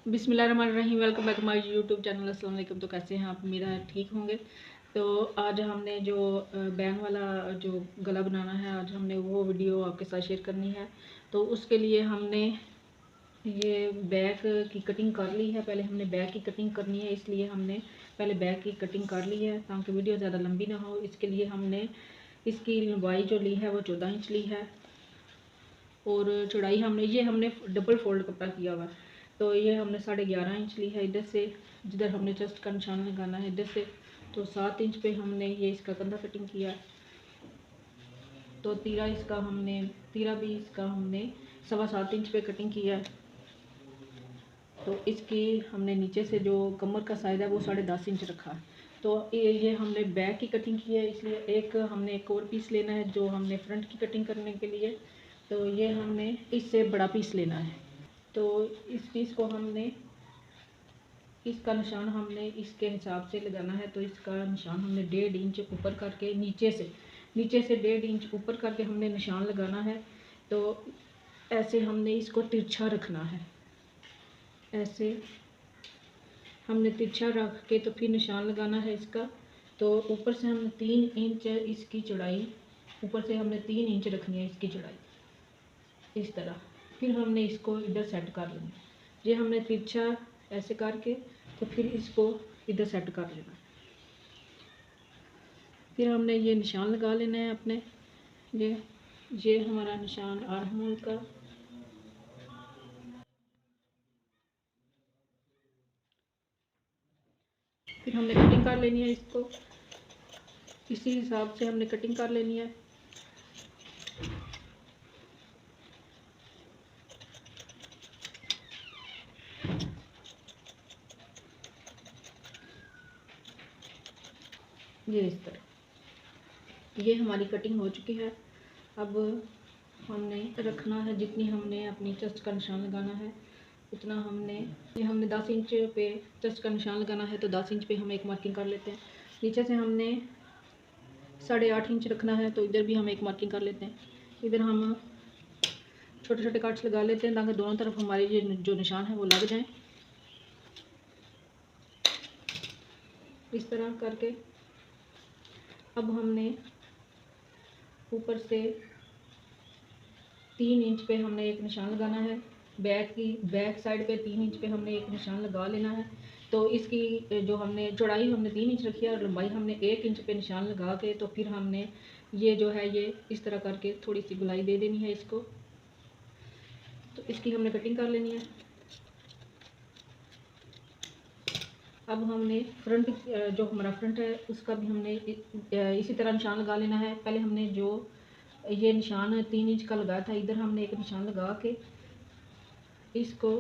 बिस्मिल्लाहिर्रहमानिर्रहीम। Welcome back my YouTube channel. अस्सलाम वालेकुम। तो कैसे हैं आप? मेरा ठीक होंगे। तो आज हमने जो बैन वाला जो गला बनाना है, आज हमने वो वीडियो आपके साथ शेयर करनी है। तो उसके लिए हमने ये बैक की कटिंग कर ली है। पहले हमने बैक की कटिंग करनी है, इसलिए हमने पहले बैक की कटिंग कर ली है ताकि वीडियो ज़्यादा लंबी ना हो। इसके लिए हमने इसकी लंबाई जो ली है वो 14 इंच ली है और चौड़ाई हमने डबल फोल्ड कपड़ा किया हुआ है। तो ये हमने 11.5 इंच ली है इधर से, जिधर हमने चेस्ट का निशान लगाना है इधर से। तो 7 इंच पे हमने ये इसका कंधा कटिंग किया। तो तीरा भी इसका हमने 7.25 इंच पे कटिंग किया है। तो इसकी हमने नीचे से जो कमर का साइज़ है वो 10.5 इंच रखा है। तो ये हमने बैक की कटिंग की है, इसलिए हमने एक और पीस लेना है जो हमने फ्रंट की कटिंग करने के लिए। तो ये हमने इससे बड़ा पीस लेना है। तो इस पीस को इसका निशान हमने इसके हिसाब से लगाना है। तो इसका निशान हमने 1.5 इंच ऊपर करके नीचे से 1.5 इंच ऊपर करके हमने निशान लगाना है। तो ऐसे हमने इसको तिरछा रखना है। ऐसे हमने तिरछा रख के तो फिर निशान लगाना है इसका। तो ऊपर से हमने 3 इंच इसकी चौड़ाई, ऊपर से हमने 3 इंच रखनी है इसकी चौड़ाई, इस तरह। फिर हमने इसको इधर सेट कर लेना है। ये हमने तिरछा ऐसे करके तो फिर इसको इधर सेट कर लेना है। फिर हमने ये निशान लगा लेना है अपने। ये हमारा निशान आर्म होल का। फिर हमने कटिंग कर लेनी है इसको, इसी हिसाब से हमने कटिंग कर लेनी है। ये इस तरह ये हमारी कटिंग हो चुकी है। अब हमने रखना है जितनी हमने अपनी चेस्ट का निशान लगाना है उतना हमने 10 इंच पे चेस्ट का निशान लगाना है। तो 10 इंच पे हम एक मार्किंग कर लेते हैं। नीचे से हमने 8.5 इंच रखना है, तो इधर भी हम एक मार्किंग कर लेते हैं। इधर हम छोटे छोटे कट्स लगा लेते हैं ताकि दोनों तरफ हमारे ये जो निशान है वो लग जाएं। इस तरह करके अब हमने ऊपर से 3 इंच पे हमने एक निशान लगाना है। बैक साइड पे 3 इंच पे हमने एक निशान लगा लेना है। तो इसकी जो हमने चौड़ाई हमने 3 इंच रखी है और लंबाई हमने 1 इंच पे निशान लगा के तो फिर हमने ये जो है ये इस तरह करके थोड़ी सी गुलाई दे देनी है इसको। तो इसकी हमने कटिंग कर लेनी है। अब हमने फ्रंट जो हमारा फ्रंट है उसका भी हमने इसी तरह निशान लगा लेना है। पहले हमने जो ये निशान 3 इंच का लगाया था, इधर हमने एक निशान लगा के इसको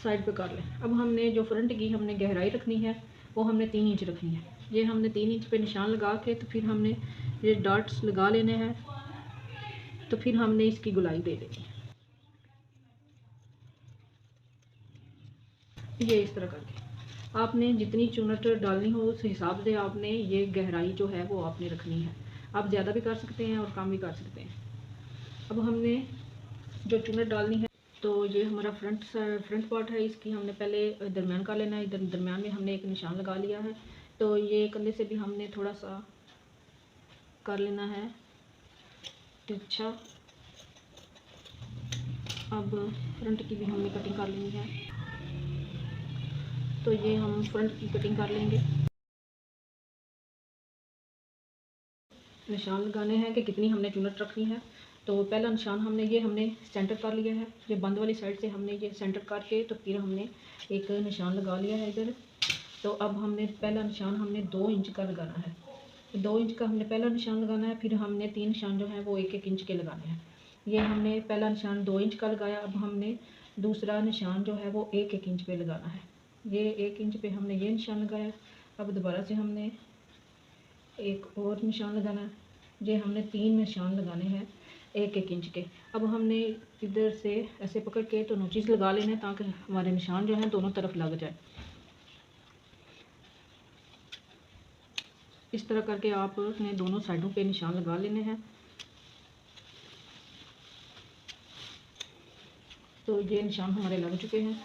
साइड पे कर लें। अब हमने जो फ्रंट की हमने गहराई रखनी है वो हमने 3 इंच रखनी है। ये हमने 3 इंच पे निशान लगा के तो फिर हमने ये डॉट्स लगा लेने हैं। तो फिर हमने इसकी गुलाई दे देनी है, ये इस तरह करके। आपने जितनी चुनट डालनी हो उस हिसाब से आपने ये गहराई जो है वो आपने रखनी है। आप ज़्यादा भी कर सकते हैं और कम भी कर सकते हैं। अब हमने जो चुनट डालनी है, तो ये हमारा फ्रंट पार्ट है, इसकी हमने पहले दरमियान कर लेना है। इधर दरमियान में हमने एक निशान लगा लिया है। तो ये कंधे से भी हमने थोड़ा सा कर लेना है तिरछा। अब फ्रंट की भी हमने कटिंग कर लेनी है। तो ये हम फ्रंट की कटिंग कर लेंगे। निशान लगाने हैं कि कितनी हमने चुनट रखनी है। तो पहला निशान हमने सेंटर कर लिया है। ये बंद वाली साइड से हमने ये सेंटर करके तो फिर हमने एक निशान लगा लिया है इधर। तो अब हमने पहला निशान 2 इंच का लगाना है। 2 इंच का हमने पहला निशान लगाना है। फिर हमने 3 निशान जो हैं वो 1-1 इंच के लगाने हैं। ये हमने पहला निशान 2 इंच का लगाया। अब हमने दूसरा निशान जो है वो 1-1 इंच पे लगाना है। ये 1 इंच पे हमने ये निशान लगाया। अब दोबारा से हमने एक और निशान लगाना है। ये हमने 3 निशान लगाने हैं 1-1 इंच के। अब हमने इधर से ऐसे पकड़ के तो नोचिस लगा लेने हैं ताकि हमारे निशान जो हैं दोनों तरफ लग जाए। इस तरह करके आपने दोनों साइडों पे निशान लगा लेने हैं। तो ये निशान हमारे लग चुके हैं।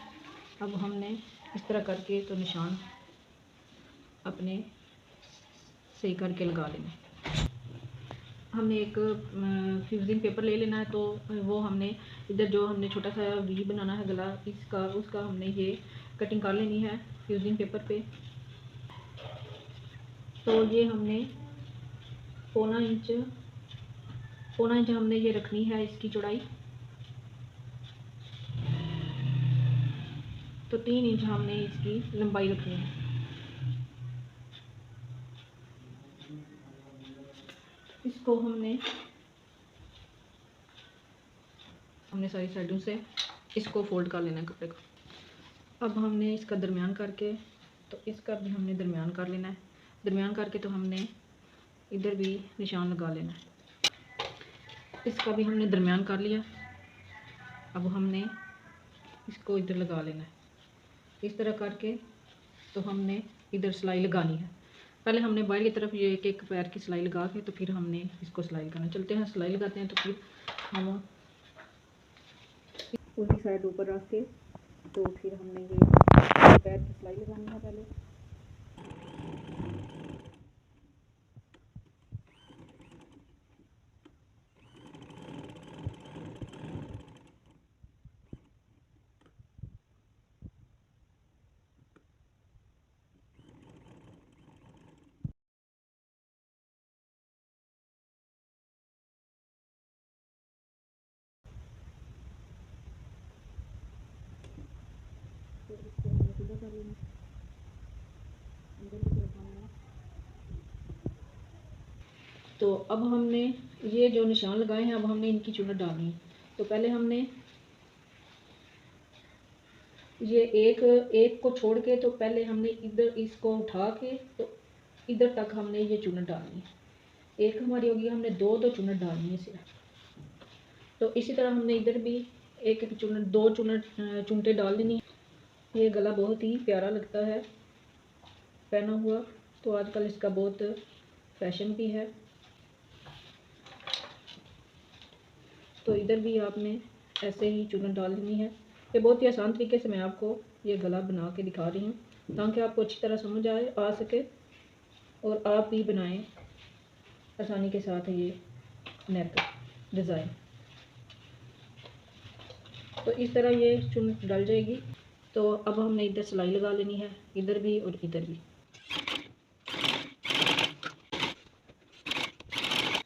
अब हमने इस तरह करके तो निशान अपने सही करके लगा लेना। हमने एक फ्यूजिंग पेपर ले लेना है, तो वो हमने इधर जो हमने छोटा सा वी बनाना है गला उसका हमने ये कटिंग कर लेनी है फ्यूजिंग पेपर पे। तो ये हमने पौना इंच हमने ये रखनी है इसकी चौड़ाई। तो 3 इंच हमने इसकी लंबाई रखनी है। इसको हमने सारी साइडों से इसको फोल्ड कर लेना है कपड़े को। अब हमने इसका दरमियान करके, तो इसका भी हमने दरमियान कर लेना है। दरमियान करके तो हमने इधर भी निशान लगा लेना है। इसका भी हमने दरमियान कर लिया। अब हमने इसको इधर लगा लेना है इस तरह करके। तो हमने इधर सिलाई लगानी है। पहले हमने बाहर की तरफ ये एक पैर की सिलाई लगा के तो फिर हमने इसको सिलाई करना। चलते हैं सिलाई लगाते हैं। तो फिर हम उल्टी साइड ऊपर रख के तो फिर हमने ये पैर की सिलाई लगानी है पहले। तो इसको हमने सीधा कर लेना अंदर की तरफ आना। तो अब हमने ये जो निशान लगाए हैं अब हमने इनकी चुनट डालनी है। तो पहले हमने ये एक को छोड़ के तो पहले हमने इधर इसको उठा के तो इधर तक हमने ये चुनट डालनी है। एक हमारी होगी, हमने दो चुनट डालनी है सिर्फ। तो इसी तरह हमने इधर भी एक चुनट, 2 चुनटे डाल देनी। ये गला बहुत ही प्यारा लगता है पहना हुआ, तो आजकल इसका बहुत फैशन भी है। तो इधर भी आपने ऐसे ही चुनट डाल देनी है। ये बहुत ही आसान तरीके से मैं आपको ये गला बना के दिखा रही हूँ ताकि आपको अच्छी तरह समझ आ सके और आप भी बनाएं आसानी के साथ ये नेक डिज़ाइन। तो इस तरह ये चुनट डल जाएगी। तो अब हमने इधर सिलाई लगा लेनी है, इधर भी और इधर भी।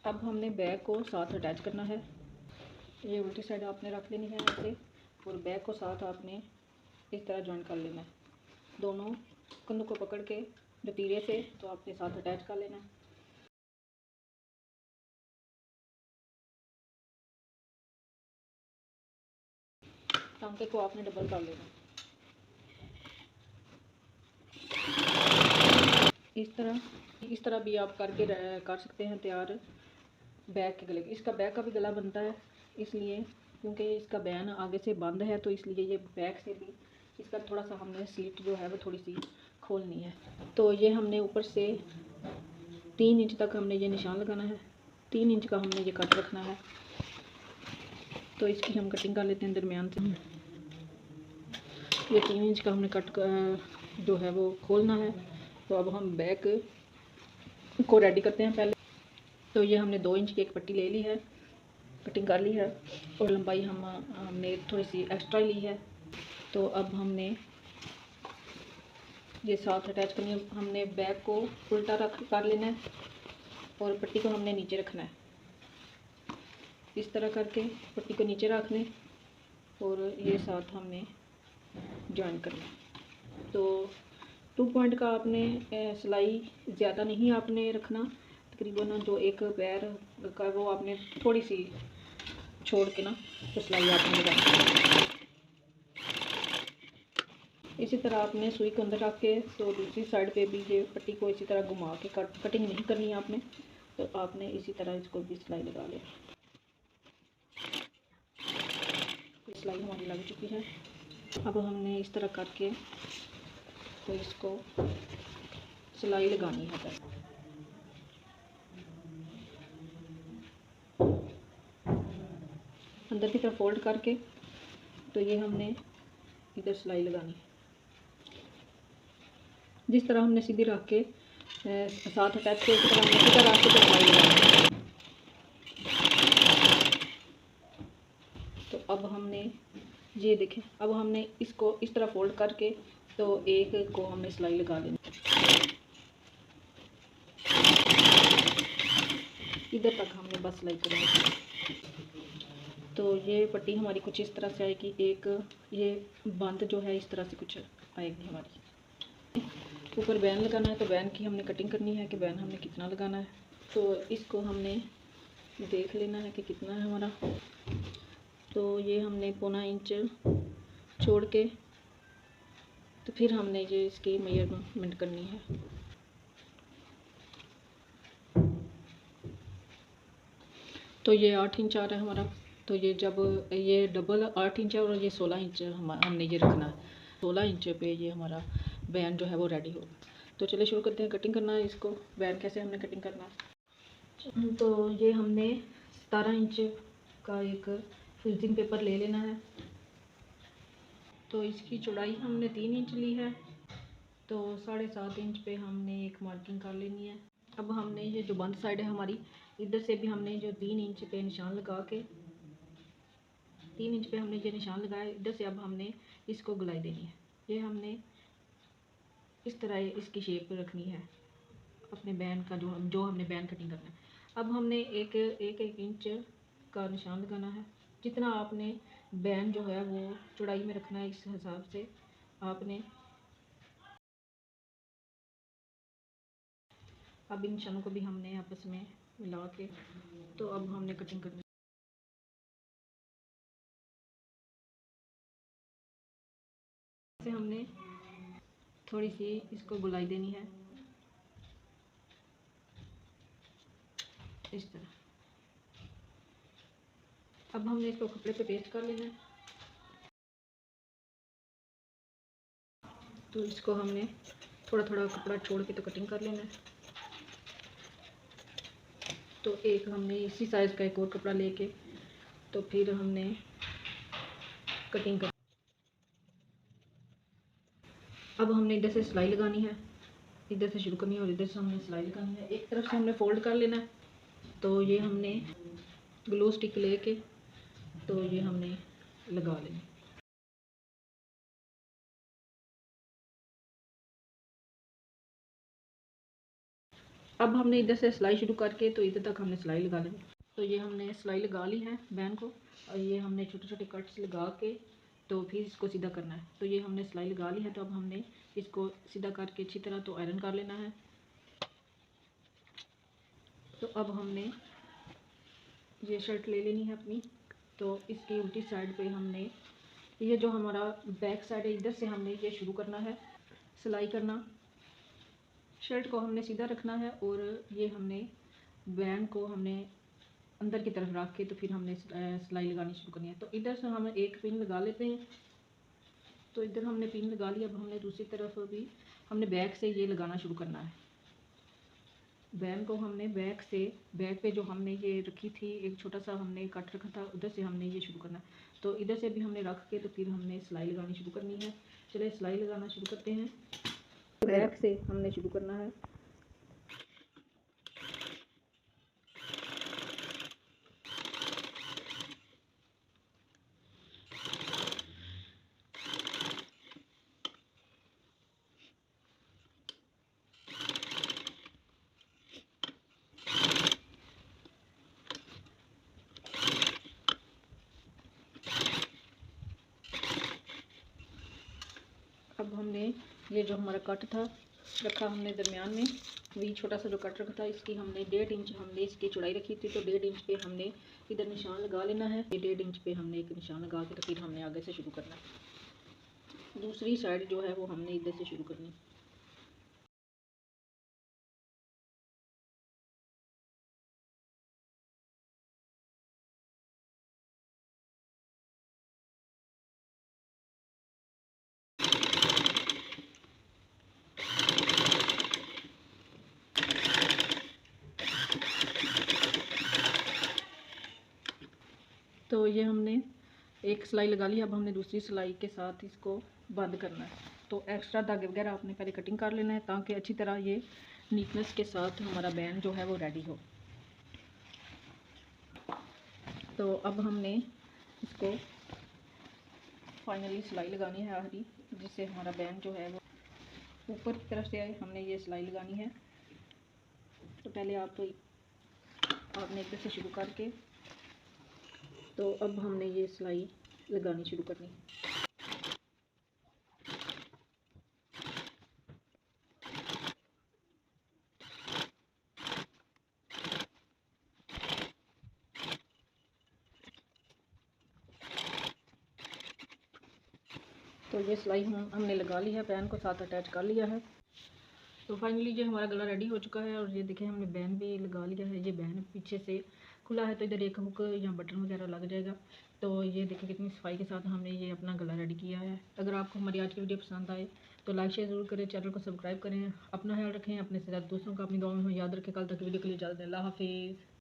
अब हमने बैक को साथ अटैच करना है। ये उल्टी साइड आपने रख लेनी है ऐसे, और बैक को साथ आपने इस तरह जॉइन कर लेना है। दोनों कंधों को पकड़ के लतीरे से तो आपने साथ अटैच कर लेना है। टांके को आपने डबल कर लेना इस तरह भी आप करके कर सकते हैं तैयार बैक के गले। इसका बैक का भी गला बनता है इसलिए क्योंकि इसका बैन आगे से बंद है, तो इसलिए ये बैक से भी इसका थोड़ा सा हमने स्लिट जो है वो थोड़ी सी खोलनी है। तो ये हमने ऊपर से 3 इंच तक हमने ये निशान लगाना है। 3 इंच का हमने ये कट रखना है। तो इसकी हम कटिंग कर लेते हैं दरमियान से। ये 3 इंच का हमने कट जो है वो खोलना है। तो अब हम बैक को रेडी करते हैं पहले। तो ये हमने 2 इंच की एक पट्टी ले ली है, कटिंग कर ली है, और लंबाई हमने थोड़ी सी एक्स्ट्रा ली है। तो अब हमने ये साथ अटैच करनी है। हमने बैक को उल्टा कर लेना है और पट्टी को हमने नीचे रखना है। इस तरह करके पट्टी को नीचे रख लें और ये साथ हमने जॉइन करना है। तो 2 पॉइंट का आपने सिलाई ज़्यादा नहीं आपने रखना, तकरीबन जो एक पैर का वो आपने थोड़ी सी छोड़ के ना तो सिलाई आपने लगानी। इसी तरह आपने सुई को अंदर रख के तो दूसरी साइड पे भी ये पट्टी को इसी तरह घुमा के कटिंग नहीं करनी है आपने। तो आपने इसी तरह इसको भी सिलाई लगा लें। सिलाई हमारी लग चुकी है। अब हमने इस तरह करके तो इसको सिलाई लगानी है पहले। अंदर की तरफ फोल्ड करके तो ये हमने इधर सिलाई लगानी है। जिस तरह हमने सीधी रख के साथ अटैच किया, इस तरह हमने सीधा रख के तो सिलाई लगानी है। तो अब हमने ये देखें, अब हमने इसको इस तरह फोल्ड करके तो एक को हमने सिलाई लगा लेनी, इधर तक हमने बस सिलाई करनी। तो ये पट्टी हमारी कुछ इस तरह से आएगी, एक ये बंद जो है इस तरह से कुछ आएगी हमारी। ऊपर बैन लगाना है, तो बैन की हमने कटिंग करनी है कि बैन हमने कितना लगाना है। तो इसको हमने देख लेना है कि कितना है हमारा। तो ये हमने 1.25 इंच छोड़ के तो फिर हमने ये इसकी मेजरमेंट करनी है। तो ये 8 इंच आ रहा है हमारा। तो ये जब ये डबल 8 इंच है और ये 16 इंच हमने ये रखना है। 16 इंच पे ये हमारा बैन जो है वो रेडी होगा। तो चलिए शुरू करते हैं कटिंग करना है इसको। बैन कैसे हमने कटिंग करना है, तो ये हमने 17 इंच का एक फ्यूजिंग पेपर ले लेना है। तो इसकी चौड़ाई हमने 3 इंच ली है, तो 7.5 इंच पे हमने एक मार्किंग कर लेनी है। अब हमने ये जो बंद साइड है हमारी, इधर से भी हमने जो 3 इंच पे निशान लगा के 3 इंच पे हमने ये निशान लगाया, इधर से अब हमने इसको गुलाई देनी है। ये हमने इस तरह इसकी शेप रखनी है अपने बैन का, जो हमने बैन कटिंग करना है। अब हमने एक इंच का निशान लगाना है। जितना आपने बैन जो है वो चौड़ाई में रखना है, इस हिसाब से आपने अब इन निशानों को भी हमने आपस में मिला के तो अब हमने कटिंग करनी है। हमने थोड़ी सी इसको गुलाई देनी है इस तरह। अब हमने इसको कपड़े पे पेस्ट कर लेना है। तो इसको हमने थोड़ा थोड़ा कपड़ा छोड़ के तो कटिंग कर लेना है। तो एक हमने इसी साइज़ का एक और कपड़ा लेके तो फिर हमने कटिंग कर। अब हमने इधर से सिलाई लगानी है, इधर से शुरू करनी है और इधर से हमने सिलाई लगानी है। एक तरफ से हमने फोल्ड कर लेना है। तो ये हमने ग्लू स्टिक लेके तो ये हमने लगा लेना। अब हमने इधर से सिलाई शुरू करके तो इधर तक हमने सिलाई लगा लेनी। तो ये हमने सिलाई लगा ली है बैन को, और ये हमने छोटे छोटे कट्स लगा के तो फिर इसको सीधा करना है। तो ये हमने सिलाई लगा ली है, तो अब हमने इसको सीधा करके अच्छी तरह तो आयरन कर लेना है। तो अब हमने ये शर्ट ले लेनी है अपनी। तो इसकी उल्टी साइड पे हमने ये जो हमारा बैक साइड है, इधर से हमने ये शुरू करना है सिलाई करना। शर्ट को हमने सीधा रखना है और ये हमने बैन को हमने अंदर की तरफ रख के तो फिर हमने सिलाई लगानी शुरू करनी है। तो इधर से हम एक पिन लगा लेते हैं। तो इधर हमने पिन लगा लिया। अब हमने दूसरी तरफ भी हमने बैक से ये लगाना शुरू करना है। बैन को हमने बैक पे जो हमने ये रखी थी एक छोटा सा हमने कट रखा था, उधर से हमने ये शुरू करना है। तो इधर से भी हमने रख के तो फिर हमने सिलाई लगानी शुरू करनी है। चलिए सिलाई लगाना शुरू करते हैं। बैक से हमने शुरू करना है। अब हमने ये जो हमारा कट था रखा हमने दरमियान में, वही छोटा सा जो कट रखा था इसकी हमने 1.5 इंच हमने इसकी चौड़ाई रखी थी। तो 1.5 इंच पे हमने इधर निशान लगा लेना है। ये 1.5 इंच पे हमने एक निशान लगा के तो फिर हमने आगे से शुरू करना है। दूसरी साइड जो है वो हमने इधर से शुरू करनी है। तो ये हमने एक सिलाई लगा ली। अब हमने दूसरी सिलाई के साथ इसको बंद करना है। तो एक्स्ट्रा धागे वगैरह आपने पहले कटिंग कर लेना है ताकि अच्छी तरह ये नीटनेस के साथ हमारा बैंड जो है वो रेडी हो। तो अब हमने इसको फाइनली सिलाई लगानी है आखिरी, जिससे हमारा बैंड जो है वो ऊपर की तरफ से हमने ये सिलाई लगानी है। तो पहले आपने इधर से शुरू करके, तो अब हमने ये सिलाई लगानी शुरू करनी है। तो ये सिलाई हमने लगा ली है, बैन को साथ अटैच कर लिया है। तो फाइनली ये हमारा गला रेडी हो चुका है और ये देखिए हमने बैन भी लगा लिया है। ये बैन पीछे से खुला है तो इधर एक हुक या बटन वगैरह लग जाएगा। तो ये देखिए कितनी सफाई के साथ हमने ये अपना गला रेडी किया है। अगर आपको हमारी आज की वीडियो पसंद आए तो लाइक शेयर ज़रूर करें, चैनल को सब्सक्राइब करें, अपना ख्याल रखें, अपने से ज़्यादा दूसरों को अपनी दुआ में याद रखें। कल तक वीडियो के लिए इजाज़त दें। अल्लाह हाफिज़।